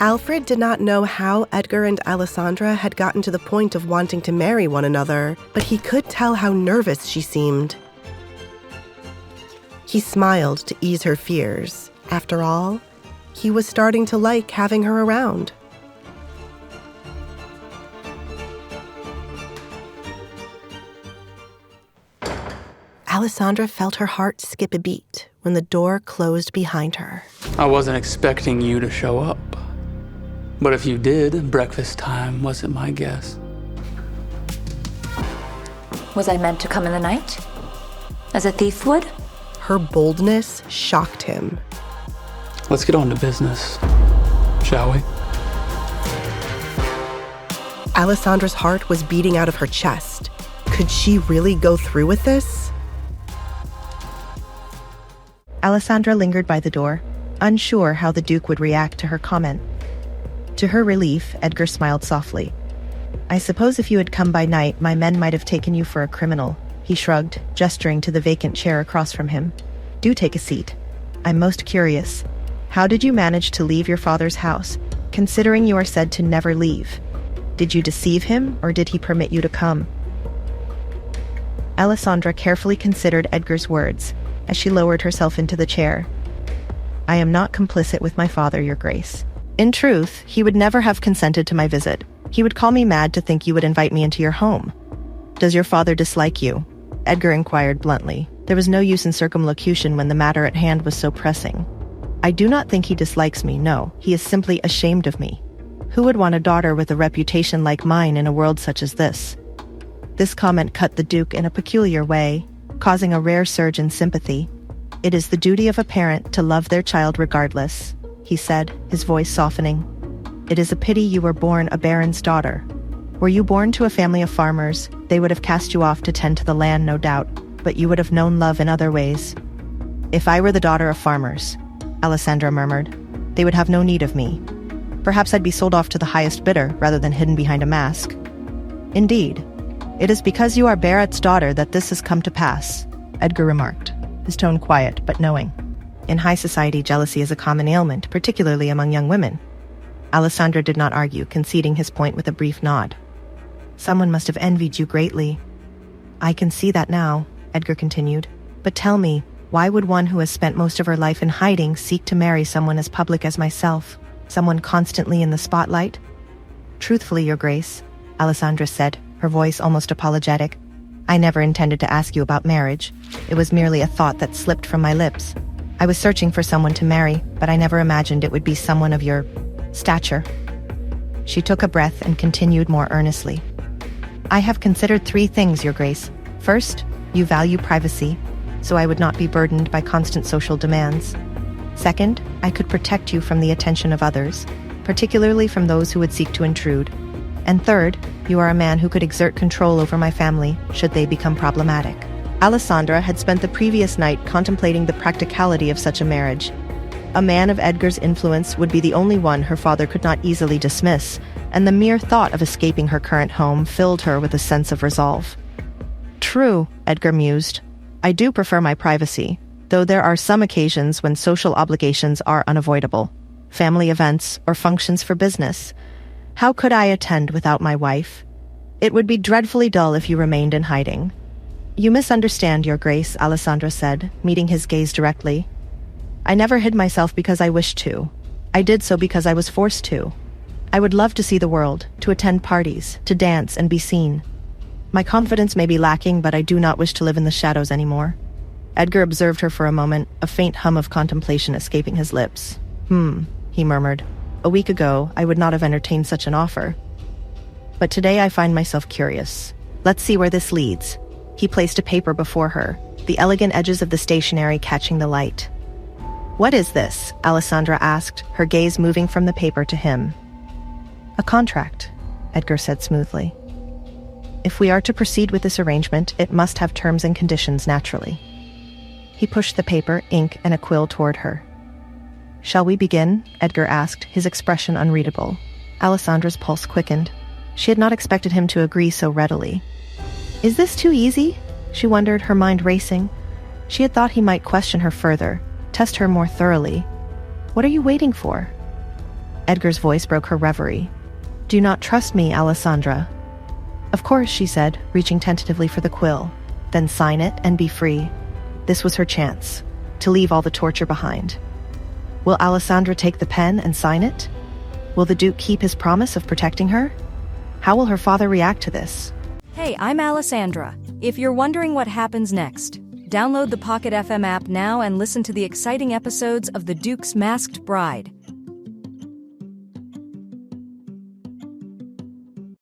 Alfred did not know how Edgar and Alessandra had gotten to the point of wanting to marry one another, but he could tell how nervous she seemed. He smiled to ease her fears. After all, he was starting to like having her around. Alessandra felt her heart skip a beat when the door closed behind her. I wasn't expecting you to show up. But if you did, breakfast time wasn't my guess. Was I meant to come in the night? As a thief would? Her boldness shocked him. Let's get on to business, shall we? Alessandra's heart was beating out of her chest. Could she really go through with this? Alessandra lingered by the door, unsure how the Duke would react to her comment. To her relief, Edgar smiled softly. "I suppose if you had come by night, my men might have taken you for a criminal," he shrugged, gesturing to the vacant chair across from him. "Do take a seat. I'm most curious. How did you manage to leave your father's house, considering you are said to never leave? Did you deceive him, or did he permit you to come?" Alessandra carefully considered Edgar's words as she lowered herself into the chair. "I am not complicit with my father, Your Grace. In truth, he would never have consented to my visit. He would call me mad to think you would invite me into your home." "Does your father dislike you?" Edgar inquired bluntly. There was no use in circumlocution when the matter at hand was so pressing. "I do not think he dislikes me, no. He is simply ashamed of me. Who would want a daughter with a reputation like mine in a world such as this?" This comment cut the Duke in a peculiar way, causing a rare surge in sympathy. "It is the duty of a parent to love their child regardless," he said, his voice softening. "It is a pity you were born a baron's daughter. Were you born to a family of farmers, they would have cast you off to tend to the land, no doubt, but you would have known love in other ways." "If I were the daughter of farmers," Alessandra murmured, "they would have no need of me. Perhaps I'd be sold off to the highest bidder rather than hidden behind a mask." "Indeed. It is because you are Barrett's daughter that this has come to pass," Edgar remarked, his tone quiet but knowing. In high society, jealousy is a common ailment, particularly among young women. Alessandra did not argue, conceding his point with a brief nod. "Someone must have envied you greatly." "I can see that now," Edgar continued. "But tell me, why would one who has spent most of her life in hiding seek to marry someone as public as myself? Someone constantly in the spotlight?" "Truthfully, Your Grace," Alessandra said, her voice almost apologetic, "I never intended to ask you about marriage. It was merely a thought that slipped from my lips. I was searching for someone to marry, but I never imagined it would be someone of your stature." She took a breath and continued more earnestly. "I have considered 3 things, Your Grace. First, you value privacy, so I would not be burdened by constant social demands. Second, I could protect you from the attention of others, particularly from those who would seek to intrude. And third, you are a man who could exert control over my family should they become problematic." Alessandra had spent the previous night contemplating the practicality of such a marriage. A man of Edgar's influence would be the only one her father could not easily dismiss, and the mere thought of escaping her current home filled her with a sense of resolve. "True," Edgar mused. "I do prefer my privacy, though there are some occasions when social obligations are unavoidable. Family events or functions for business. How could I attend without my wife? It would be dreadfully dull if you remained in hiding." "You misunderstand, Your Grace," Alessandra said, meeting his gaze directly. "I never hid myself because I wished to. I did so because I was forced to. I would love to see the world, to attend parties, to dance and be seen. My confidence may be lacking, but I do not wish to live in the shadows anymore." Edgar observed her for a moment, a faint hum of contemplation escaping his lips. He murmured. "A week ago, I would not have entertained such an offer. But today I find myself curious. Let's see where this leads." He placed a paper before her, the elegant edges of the stationery catching the light. "What is this?" Alessandra asked, her gaze moving from the paper to him. "A contract," Edgar said smoothly. "If we are to proceed with this arrangement, it must have terms and conditions naturally." He pushed the paper, ink, and a quill toward her. "Shall we begin?" Edgar asked, his expression unreadable. Alessandra's pulse quickened. She had not expected him to agree so readily. "Is this too easy?" she wondered, her mind racing. She had thought he might question her further, test her more thoroughly. "What are you waiting for?" Edgar's voice broke her reverie. Do not trust me, Alessandra. Of course, she said, reaching tentatively for the quill. Then sign it and be free. This was her chance, to leave all the torture behind. Will Alessandra take the pen and sign it? Will the Duke keep his promise of protecting her? How will her father react to this? Hey, I'm Alessandra. If you're wondering what happens next, download the Pocket FM app now and listen to the exciting episodes of The Duke's Masked Bride.